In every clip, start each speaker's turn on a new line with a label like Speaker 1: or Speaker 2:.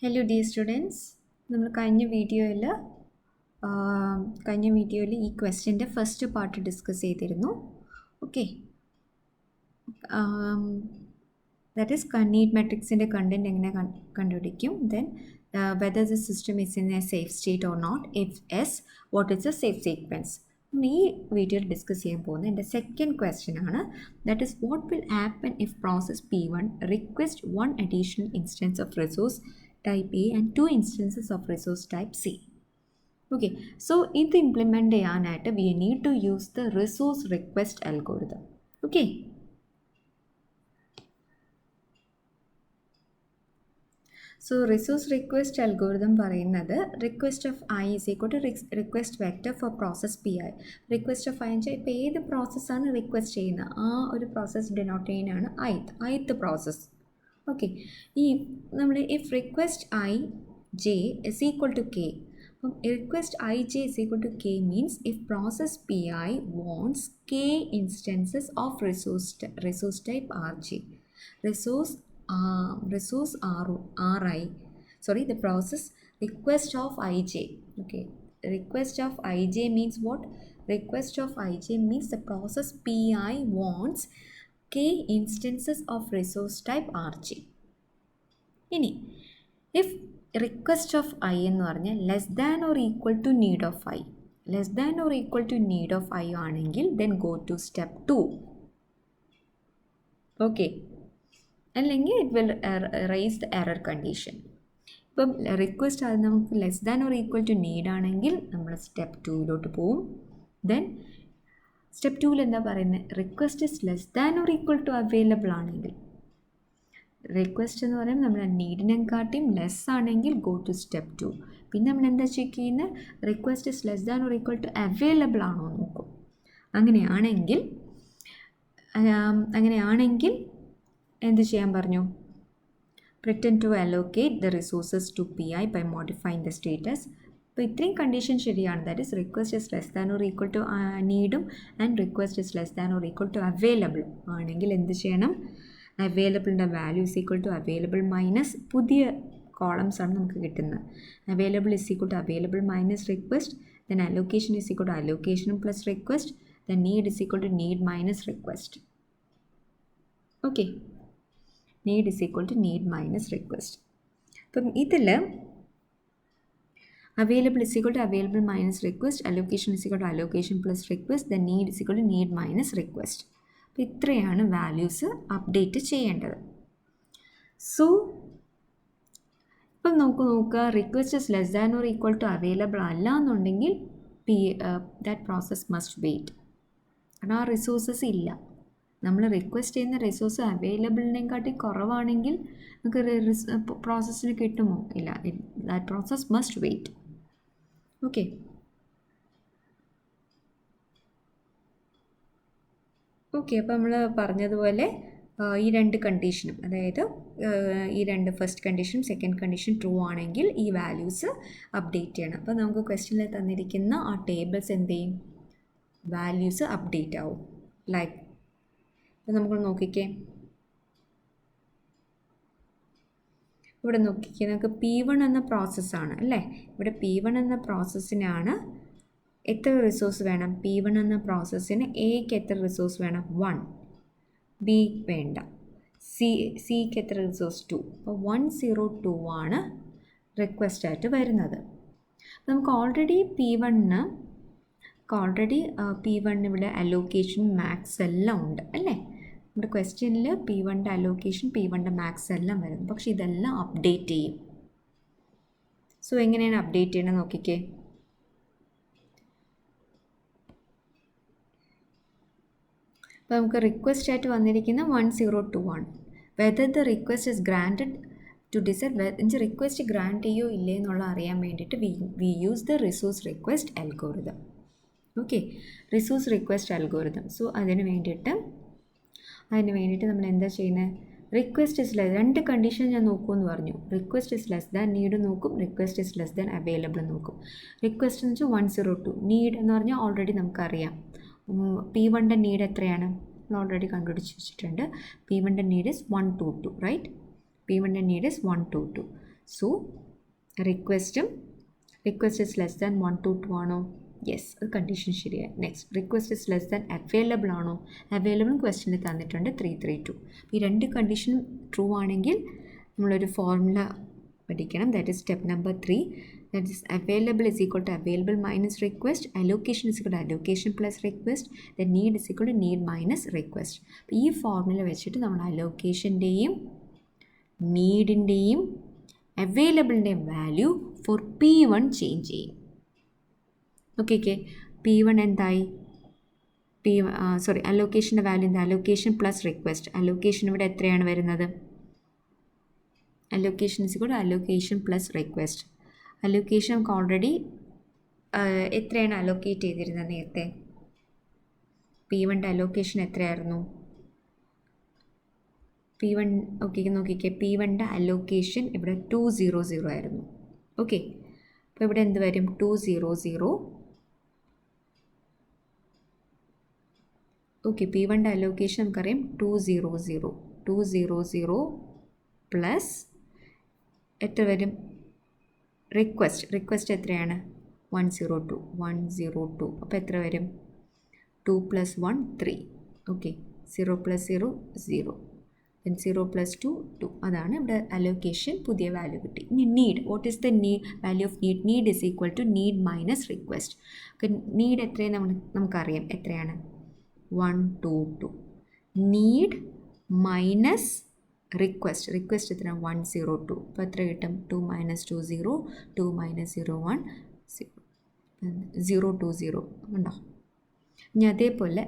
Speaker 1: Hello dear students, നമ്മൾ കഴിഞ്ഞ വീഡിയോയിൽ ഈ ക്വസ്റ്റ്യൻ്റെ ഫസ്റ്റ് പാർട്ട് ഡിസ്കസ് ചെയ്തിരുന്നു. ഓക്കെ, ദാറ്റ് ഈസ് നീഡ് മെട്രിക്സിൻ്റെ കണ്ടൻറ്റ് എങ്ങനെ കണ്ടുപിടിക്കും, then whether the system is in a safe state or not, if yes what is a safe sequence. ഈ വീഡിയോയിൽ ഡിസ്കസ് ചെയ്യാൻ പോകുന്നത് എൻ്റെ സെക്കൻഡ് ക്വസ്റ്റ്യൻ ആണ്. That is what will happen if process P1 request one additional instance of resource type A and 2 instances of resource type C. Okay, so ഇത് implement ചെയ്യാനായിട്ട് we need to use the resource request algorithm. Okay, so resource request algorithm പറയുന്നത് request of I is equal to request vector for process Pi. request of I എന്ന് വെച്ചാൽ ഇപ്പോൾ ഏത് പ്രോസസ്സാണ് request ചെയ്യുന്നത് ആ ഒരു പ്രോസസ്സ് ഡിനോട്ട് ചെയ്യുന്നതാണ് ith പ്രോസസ്സ്. ഓക്കെ, ഈ നമ്മൾ if request I J is equal to K, അപ്പം request I J is equal to K means if process P I wants K instances of resource type R J, resource ri, sorry, the process request of ij. Okay, request of ij means what? Request of ij means the process pi wants k instances of resource type rj. ഇനി if request of I എന്ന് പറഞ്ഞാൽ less than or equal to need of I, less than or equal to need of I ആണെങ്കിൽ then go to step 2. Okay, അല്ലെങ്കിൽ it will raise the error condition. ഇപ്പം request അത് നമുക്ക് less than or equal to need ആണെങ്കിൽ നമ്മൾ step 2 പോവും. Then step 2 എന്താ പറയുന്നത്? Request is less than or equal to available ആണെങ്കിൽ, റിക്വസ്റ്റ് എന്ന് പറയുമ്പോൾ നമ്മൾ നീഡിനെക്കാട്ടിയും ലെസ് ആണെങ്കിൽ ഗോ ടു സ്റ്റെപ്പ് 2. പിന്നെ നമ്മൾ എന്താ ചെക്ക് ചെയ്യുന്നത്? Request is less than or equal to available ആണോ നോക്കും. അങ്ങനെയാണെങ്കിൽ എന്ത് ചെയ്യാൻ പറഞ്ഞു? pretend to allocate the resources to PI by modifying the status. അപ്പോൾ ഇത്രയും കണ്ടീഷൻ ശരിയാണ്. That is request is less than or equal to നീഡും and request is less than or equal to അവൈലബിളും ആണെങ്കിൽ എന്ത് ചെയ്യണം? അവൈലബിളിൻ്റെ value is equal to available minus പുതിയ കോളംസ് ആണ് നമുക്ക് കിട്ടുന്നത്. Available is equal to available minus request, then allocation is equal to allocation plus request, then need is equal to need minus request. Okay, need is equal to need minus request. അപ്പം ഇതിൽ available is equal to available minus request, allocation is equal to allocation plus request, then need is equal to need minus request. അപ്പോൾ ഇത്രയാണ് values update ചെയ്യേണ്ടത്. So ഇപ്പം നോക്കുക, request is less than or equal to available അല്ല എന്നുണ്ടെങ്കിൽ that process must wait. കാരണം ആ resources ഇല്ല. നമ്മൾ റിക്വസ്റ്റ് ചെയ്യുന്ന റിസോഴ്സ് അവൈലബിളിനെക്കാട്ടി കുറവാണെങ്കിൽ നമുക്ക് പ്രോസസ്സിന് കിട്ടുമോ? ഇല്ല, that process must wait. Okay, അപ്പോൾ നമ്മൾ പറഞ്ഞതുപോലെ ഈ രണ്ട് കണ്ടീഷനും, അതായത് ഈ രണ്ട് ഫസ്റ്റ് കണ്ടീഷനും സെക്കൻഡ് കണ്ടീഷൻ ട്രൂ ആണെങ്കിൽ ഈ വാല്യൂസ് അപ്ഡേറ്റ് ചെയ്യണം. അപ്പോൾ നമുക്ക് ക്വസ്റ്റ്യനിൽ തന്നിരിക്കുന്ന ആ ടേബിൾസ് എന്ത് ചെയ്യും? വാല്യൂസ് അപ്ഡേറ്റ് ആവും. ലൈക്ക് അപ്പോൾ നമുക്ക് നോക്കിക്കേ, ഇവിടെ നോക്കിക്കേ, നമുക്ക് P1 എന്ന പ്രോസസ്സാണ് അല്ലേ. ഇവിടെ P1 എന്ന പ്രോസസ്സിനാണ് എത്ര റിസോഴ്സ് വേണം? P1 എന്ന പ്രോസസ്സിന് എക്ക് എത്ര റിസോഴ്സ് വേണം? 1. ബി വേണ്ട. സിക്ക് എത്ര റിസോഴ്സ്? 2. അപ്പോൾ 102 ആണ് റിക്വസ്റ്റായിട്ട് വരുന്നത്. നമുക്ക് ഓൾറെഡി P1 ഇവിടെ അലോക്കേഷൻ മാക്സ് എല്ലാം ഉണ്ട് അല്ലേ. നമ്മുടെ ക്വസ്റ്റ്യനിൽ P1ൻ്റെ അലോക്കേഷൻ, P1ൻ്റെ മാക്സ് എല്ലാം വരുന്നു. പക്ഷേ ഇതെല്ലാം അപ്ഡേറ്റ് ചെയ്യും. സോ എങ്ങനെയാണ് അപ്ഡേറ്റ് ചെയ്യണമെന്ന് നോക്കിക്കേ. അപ്പോൾ നമുക്ക് റിക്വസ്റ്റ് ആയിട്ട് വന്നിരിക്കുന്ന 102 ആണ്. Whether the request is granted to decide request grant ചെയ്യോ ഇല്ലേ എന്നുള്ള അറിയാൻ വേണ്ടിയിട്ട് we use the resource request algorithm. Okay, resource request algorithm. So അതിന് വേണ്ടിയിട്ട് നമ്മൾ എന്താ ചെയ്യുന്നത്? റിക്വസ്റ്റ് ഇസ് ലെസ്, രണ്ട് കണ്ടീഷൻ ഞാൻ നോക്കുമെന്ന് പറഞ്ഞു. Request is less than need നോക്കും, request is less than available നോക്കും. റിക്വസ്റ്റ് എന്ന് വെച്ചാൽ 102, നീഡ് എന്ന് പറഞ്ഞാൽ ഓൾറെഡി നമുക്കറിയാം. P1ൻ്റെ നീഡ് എത്രയാണ്? നമ്മൾ ഓൾറെഡി കണ്ടുപിടിച്ച് വെച്ചിട്ടുണ്ട്. P1ൻ്റെ നീഡ് ഇസ് 122, റൈറ്റ്? P1ൻ്റെ need is 122. So request is less than 1 to 2 ആണോ? യെസ്, അത് കണ്ടീഷൻ ശരിയായി. Next, request is less than available ആണോ? അവൈലബിൾ ക്വസ്റ്റ്യനിൽ തന്നിട്ടുണ്ട് 332. ഈ രണ്ട് കണ്ടീഷനും ട്രൂ ആണെങ്കിൽ നമ്മളൊരു ഫോർമുല പഠിക്കണം. That is step number 3. That is available is equal to available minus request, allocation is equal to allocation plus request, then need is equal to need minus request. അപ്പോൾ ഈ formula വെച്ചിട്ട് നമ്മൾ അലോക്കേഷൻ്റെയും നീഡിൻ്റെയും അവൈലബിളിൻ്റെയും വാല്യൂ ഫോർ P1 ചേഞ്ച് ചെയ്യും. Okay, P1 എന്തായി? അലോക്കേഷൻ്റെ വാല്യൂ എന്താ? Allocation plus request. അലോക്കേഷൻ ഇവിടെ എത്രയാണ് വരുന്നത്? Allocation is equal to allocation plus request. Allocation നമുക്ക് ഓൾറെഡി എത്രയാണ് അലോക്കേറ്റ് ചെയ്തിരുന്നത് നേരത്തെ? P1ൻ്റെ അലോക്കേഷൻ എത്രയായിരുന്നു? P1 നോക്കിക്കേ, P1ൻ്റെ അലോക്കേഷൻ ഇവിടെ 200 ആയിരുന്നു. ഓക്കെ, അപ്പോൾ ഇവിടെ എന്ത് വരും? 200. ഓക്കെ, P1ൻ്റെ അലോക്കേഷൻ നമുക്കറിയാം 200 പ്ലസ് എത്ര വരും? റിക്വസ്റ്റ് എത്രയാണ്? 102. അപ്പോൾ എത്ര വരും? 2 + 1 3. Okay, 0 + 0 0, then 0 + 2 2. അതാണ് ഇവിടെ അലോക്കേഷൻ, പുതിയ വാല്യൂ കിട്ടി. ഇനി need, what is the value of need? Need is equal to need minus request. Need എത്രയാണ് നമുക്കറിയാം, എത്രയാണ്? 122. നീഡ് മൈനസ് റിക്വസ്റ്റ് എത്ര? 102. അപ്പോൾ എത്ര കിട്ടും? 2 - 2 0, 2 - 0 1 0 2 0 ഉണ്ടോ? ഇനി അതേപോലെ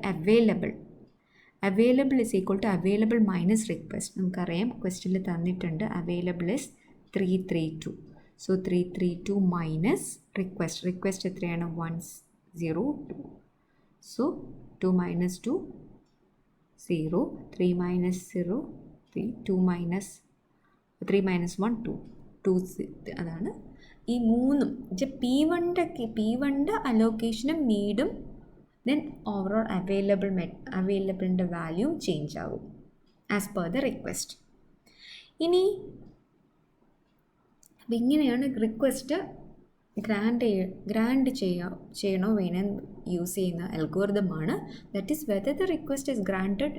Speaker 1: available is equal to available minus request. നമുക്കറിയാം ക്വസ്റ്റ്യനിൽ തന്നിട്ടുണ്ട് available is 332. So 332 minus request എത്രയാണ്? 102. സോ 2 - 2 0, 3 - 0 3, 2 - 3 - 1 2 2. അതാണ് ഈ മൂന്നും. P1ൻ്റെ അലോക്കേഷനും നീഡും ദെൻ ഓവറോൾ അവൈലബിളിൻ്റെ വാല്യൂ ചേഞ്ച് ആകും ആസ് പെർ ദ റിക്വസ്റ്റ്. ഇനി അപ്പം ഇങ്ങനെയാണ് റിക്വസ്റ്റ് ഗ്രാൻഡ് ചെയ്യണോ വേണം യൂസ് ചെയ്യുന്ന അൽഗോരിതമാണ്. That is whether the request is granted.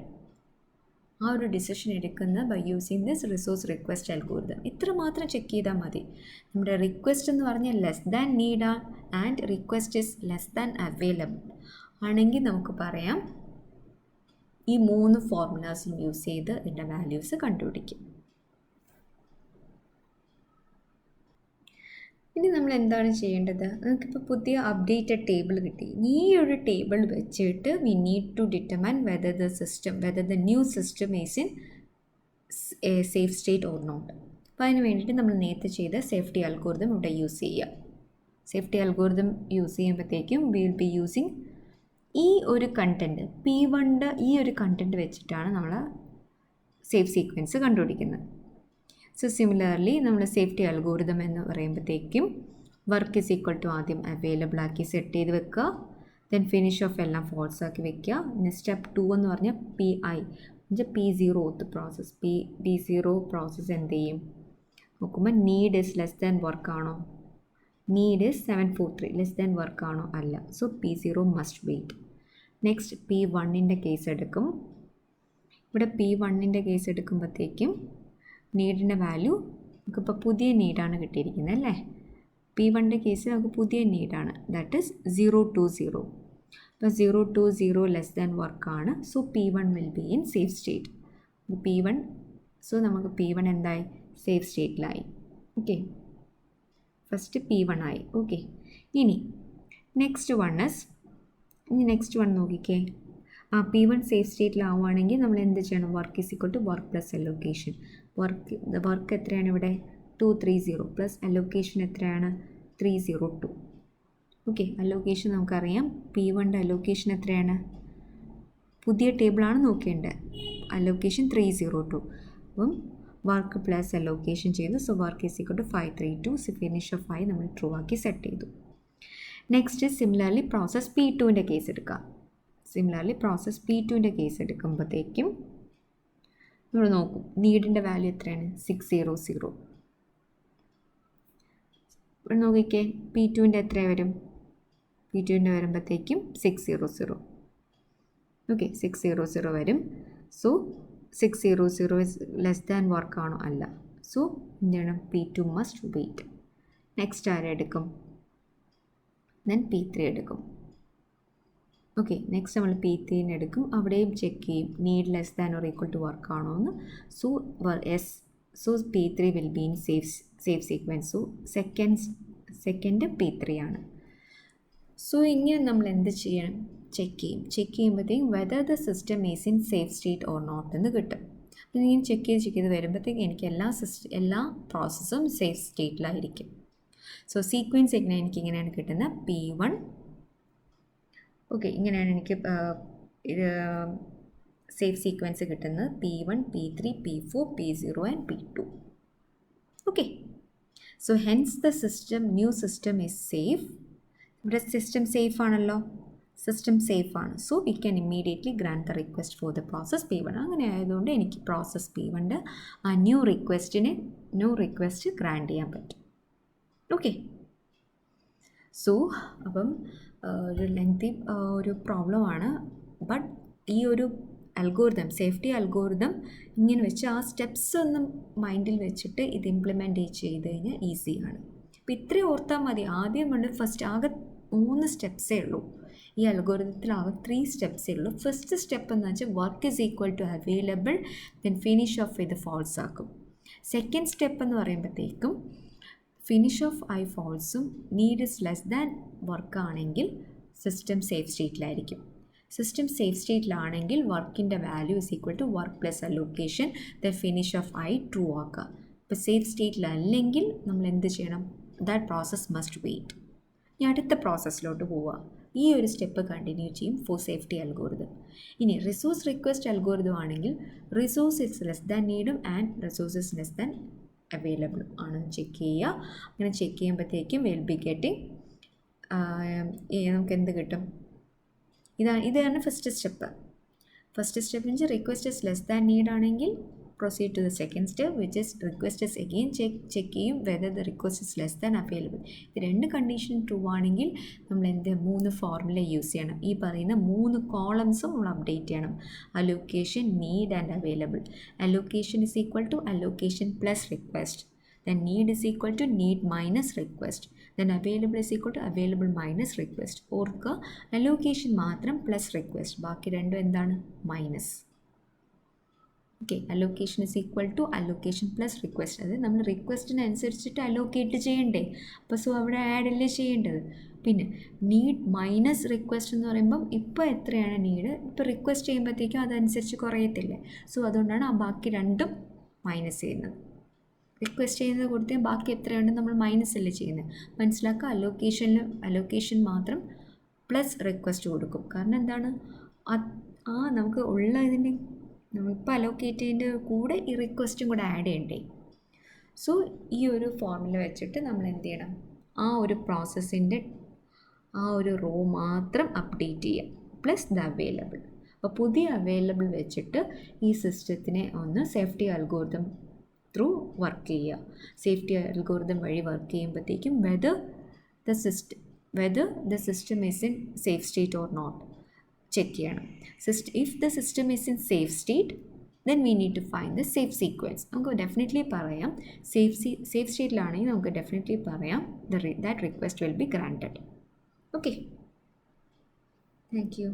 Speaker 1: ആ ഒരു ഡിസിഷൻ എടുക്കുന്ന by using this resource request algorithm. ഇത്ര മാത്രം ചെക്ക് ചെയ്താൽ മതി. നമ്മുടെ റിക്വസ്റ്റ് എന്ന് പറഞ്ഞാൽ less than need and request is less than available ആണെങ്കിൽ നമുക്ക് പറയാം ഈ 3 ഫോർമുലാസും യൂസ് ചെയ്ത് ഇതിൻ്റെ വാല്യൂസ് കണ്ടുപിടിക്കും. ഇനി നമ്മൾ എന്താണ് ചെയ്യേണ്ടത്? നമുക്കിപ്പോൾ പുതിയ അപ്ഡേറ്റഡ് ടേബിൾ കിട്ടി. ഈ ഒരു ടേബിൾ വെച്ചിട്ട് we need to determine whether the new system is in a safe state or not. അപ്പോൾ അതിന് വേണ്ടിയിട്ട് നമ്മൾ നേരത്തെ ചെയ്ത സേഫ്റ്റി അൽഗോരിതം ഇവിടെ യൂസ് ചെയ്യുക. സേഫ്റ്റി അൽഗോരിതം യൂസ് ചെയ്യുമ്പോഴത്തേക്കും വി വിൽ ബി യൂസിങ് ഈ ഒരു കണ്ടൻറ്റ് P1ൻ്റെ ഈ ഒരു കണ്ടൻറ്റ് വെച്ചിട്ടാണ് നമ്മൾ സേഫ് സീക്വൻസ് കണ്ടുപിടിക്കുന്നത്. സോ സിമിലർലി നമ്മൾ സേഫ്റ്റി അൽഗോരിതം എന്ന് പറയുമ്പോഴത്തേക്കും വർക്ക് ഇസ് ഈക്വൽ ടു ആദ്യം അവൈലബിൾ ആക്കി സെറ്റ് ചെയ്ത് വെക്കുക, ദെൻ ഫിനിഷ് ഓഫ് എല്ലാം ഫോൾസ് ആക്കി വെക്കുക. പിന്നെ സ്റ്റെപ്പ് 2 എന്ന് പറഞ്ഞാൽ PI P0 process. P0 process എന്ത് ചെയ്യും നോക്കുമ്പോൾ need is less than work ആണോ? Need is 743 less than work ആണോ? അല്ല. So P0 must wait. Next P1ൻ്റെ കേസ് എടുക്കും. ഇവിടെ P1ൻ്റെ കേസ് എടുക്കുമ്പോഴത്തേക്കും നീഡിൻ്റെ വാല്യൂ നമുക്കിപ്പോൾ പുതിയ നീഡാണ് കിട്ടിയിരിക്കുന്നത് അല്ലേ? P1ൻ്റെ കേസിൽ നമുക്ക് പുതിയ നീഡാണ്. That is 020. അപ്പോൾ 020 ലെസ് ദാൻ വർക്കാണ്. So P1 will be in safe state. So നമുക്ക് P1 എന്തായി? സേഫ് സ്റ്റേറ്റിലായി. ഓക്കെ, ഫസ്റ്റ് P1 ആയി. ഓക്കെ, ഇനി നെക്സ്റ്റ് വൺ നോക്കിക്കേ. P1 സേഫ് സ്റ്റേറ്റിലാവുകയാണെങ്കിൽ നമ്മൾ എന്ത് ചെയ്യണം? Work is equal to work plus allocation. Work എത്രയാണ് ഇവിടെ? 230 പ്ലസ് അലോക്കേഷൻ എത്രയാണ്? 302. ഓക്കെ, അലോക്കേഷൻ നമുക്കറിയാം. P1ൻ്റെ അലോക്കേഷൻ എത്രയാണ്? പുതിയ ടേബിളാണ് നോക്കേണ്ടത്. അലോക്കേഷൻ 302. അപ്പം വർക്ക് പ്ലസ് അലോക്കേഷൻ ചെയ്തു. So work is equal to 532. So finish of 5 നമ്മൾ ട്രൂ ആക്കി സെറ്റ് ചെയ്തു. നെക്സ്റ്റ് സിമിലർലി പ്രോസസ് P2ൻ്റെ കേസ് എടുക്കാം. പ്രോസസ് P2ൻ്റെ കേസ് എടുക്കുമ്പോഴത്തേക്കും നമ്മൾ നോക്കും നീഡിൻ്റെ വാല്യൂ എത്രയാണ്? 600. നോക്കിക്കേ, P2ൻ്റെ എത്ര വരും? P2ൻ്റെ വരുമ്പോഴത്തേക്കും 600. ഓക്കെ, 600 വരും. സോ 600 ഇസ് ലെസ് ദാൻ വർക്കാണോ? അല്ല. സോ എന്താണ്? P2 must wait. നെക്സ്റ്റ് ആരെടുക്കും? ദെൻ P3 എടുക്കും. ഓക്കെ, നെക്സ്റ്റ് നമ്മൾ P3 എടുക്കും. അവിടെയും ചെക്ക് ചെയ്യും need less than or equal to work ആണോ എന്ന്. So so P3 will be in safe sequence. So second P3 ആണ്. സോ ഇങ്ങനെ നമ്മൾ എന്ത് ചെയ്യണം? ചെക്ക് ചെയ്യുമ്പോഴത്തേക്കും whether the system is in safe state or not എന്ന് കിട്ടും. അപ്പോൾ ഇങ്ങനെ ചെക്ക് ചെയ്ത് വരുമ്പോഴത്തേക്കും എനിക്ക് എല്ലാ പ്രോസസ്സും സേഫ് സ്റ്റേറ്റിലായിരിക്കും. സോ സീക്വൻസ് എനിക്കിങ്ങനെയാണ് കിട്ടുന്നത്. P1. ഓക്കെ, ഇങ്ങനെയാണ് എനിക്ക് സേഫ് സീക്വൻസ് കിട്ടുന്നത്. P1, P3, P4, P0 and P2. Okay, so hence the new system is safe. ഇവിടെ സിസ്റ്റം സേഫ് ആണല്ലോ, സിസ്റ്റം സേഫ് ആണ്. So we can immediately grand the request for the process P1. അങ്ങനെ ആയതുകൊണ്ട് എനിക്ക് process P1ൻ്റെ ആ new request grand ചെയ്യാൻ പറ്റും. Okay, so അപ്പം ഒരു ലെങ്തി ഒരു പ്രോബ്ലമാണ്. ബട്ട് ഈ ഒരു സേഫ്റ്റി അൽഗോരിതം ഇങ്ങനെ വെച്ച് ആ സ്റ്റെപ്സ് ഒന്നും മൈൻഡിൽ വെച്ചിട്ട് ഇത് ഇംപ്ലിമെൻറ്റ് ചെയ്ത് കഴിഞ്ഞാൽ ഈസിയാണ്. അപ്പോൾ ഇത്രയും ഓർത്താൽ മതി. ആദ്യം കൊണ്ട് ഫസ്റ്റ് ആകെ 3 സ്റ്റെപ്സേ ഉള്ളൂ. ഈ അൽഗോരിതത്തിൽ ആകെ 3 സ്റ്റെപ്സേ ഉള്ളൂ. ഫസ്റ്റ് സ്റ്റെപ്പ് എന്ന് വെച്ചാൽ work is equal to available, then finish of ചെയ്ത് ഫാൾസ് ആക്കും. സെക്കൻഡ് സ്റ്റെപ്പ് എന്ന് പറയുമ്പോഴത്തേക്കും ഫിനിഷ് ഓഫ് ഐ ഫാൾസും need is less than work ആണെങ്കിൽ സിസ്റ്റം സേഫ് സ്റ്റേറ്റിലായിരിക്കും. സിസ്റ്റം സേഫ് സ്റ്റേറ്റിലാണെങ്കിൽ വർക്കിൻ്റെ value is equal to work plus allocation, the finish of I true ആക്കുക. ഇപ്പോൾ സേഫ് സ്റ്റേറ്റിലല്ലെങ്കിൽ നമ്മൾ എന്ത് ചെയ്യണം? That process must wait. ഇനി അടുത്ത പ്രോസസ്സിലോട്ട് പോവുക. ഈ ഒരു സ്റ്റെപ്പ് കണ്ടിന്യൂ ചെയ്യും ഫോർ സേഫ്റ്റി അൽഗോരിതം. ഇനി റിസോഴ്സ് റിക്വസ്റ്റ് അൽഗോരിതം ആണെങ്കിൽ റിസോഴ്സ് ഇസ് ലെസ് ദാൻ നീഡും and resources less than available ആണ് ചെക്ക് ചെയ്യുക. അങ്ങനെ ചെക്ക് ചെയ്യുമ്പോഴത്തേക്കും വിൽ ബി ഗെറ്റിംഗ് നമുക്ക് എന്ത് കിട്ടും? ഇതാണ് ഫസ്റ്റ് സ്റ്റെപ്പ്. ഫസ്റ്റ് സ്റ്റെപ്പ് എന്ന് വെച്ചാൽ request is less than need ആണെങ്കിൽ proceed to the second step, which is request is again check ചെയ്യും whether the request is less than available. ഇത് 2 കണ്ടീഷൻ ട്രൂ ആണെങ്കിൽ നമ്മൾ 3 ഫോർമുല യൂസ് ചെയ്യണം. ഈ പറയുന്ന 3 കോളംസും നമ്മൾ അപ്ഡേറ്റ് ചെയ്യണം. Allocation, need and available. Allocation is equal to allocation plus request, then need is equal to need minus request, then available is equal to available minus request. ഓർക്കുക, allocation മാത്രം plus request, ബാക്കി രണ്ടും എന്താണ്? Minus. Okay, allocation is equal to allocation plus request. അത് നമ്മൾ റിക്വസ്റ്റിനനുസരിച്ചിട്ട് allocate ചെയ്യണ്ടേ? അപ്പോൾ so അവിടെ ആഡ് അല്ലേ ചെയ്യേണ്ടത്. പിന്നെ നീഡ് മൈനസ് റിക്വസ്റ്റ് എന്ന് പറയുമ്പം ഇപ്പോൾ എത്രയാണ് നീഡ്, ഇപ്പോൾ റിക്വസ്റ്റ് ചെയ്യുമ്പോഴത്തേക്കും അതനുസരിച്ച് കുറയത്തില്ലേ. സോ അതുകൊണ്ടാണ് ആ ബാക്കി രണ്ടും മൈനസ് ചെയ്യുന്നത്. റിക്വസ്റ്റ് ചെയ്യുന്നത് കൊടുത്താൽ ബാക്കി എത്രയുണ്ട് നമ്മൾ മൈനസ് അല്ലേ ചെയ്യുന്നത്. മനസ്സിലാക്കുക, അലോക്കേഷൻ മാത്രം പ്ലസ് റിക്വസ്റ്റ് കൊടുക്കും. കാരണം എന്താണ്? നമുക്ക് ഉള്ള ഇതിൻ്റെ നമ്മളിപ്പോൾ അലോക്കേറ്റ് ചെയ്തതിൻ്റെ കൂടെ ഈ റിക്വസ്റ്റും കൂടെ ആഡ് ചെയ്യണ്ടേ. സോ ഈ ഒരു ഫോർമുല വെച്ചിട്ട് നമ്മൾ എന്ത് ചെയ്യണം? ആ ഒരു പ്രോസസ്സിൻ്റെ ആ ഒരു റോ മാത്രം അപ്ഡേറ്റ് ചെയ്യാം, പ്ലസ് ദ അവൈലബിൾ. അപ്പോൾ പുതിയ അവൈലബിൾ വെച്ചിട്ട് ഈ സിസ്റ്റത്തിനെ ഒന്ന് സേഫ്റ്റി അൽഗോരിതം ത്രൂ വർക്ക് ചെയ്യുക. സേഫ്റ്റി അൽഗോരിതം വഴി വർക്ക് ചെയ്യുമ്പോഴത്തേക്കും whether the system is in safe state or not check ചെയ്യണം. If the system is in safe state, then we need to find the safe sequence. നമുക്ക് definitely പറയാം safe സ്റ്റേറ്റിലാണെങ്കിൽ നമുക്ക് definitely പറയാം that request will be granted. Okay, thank you.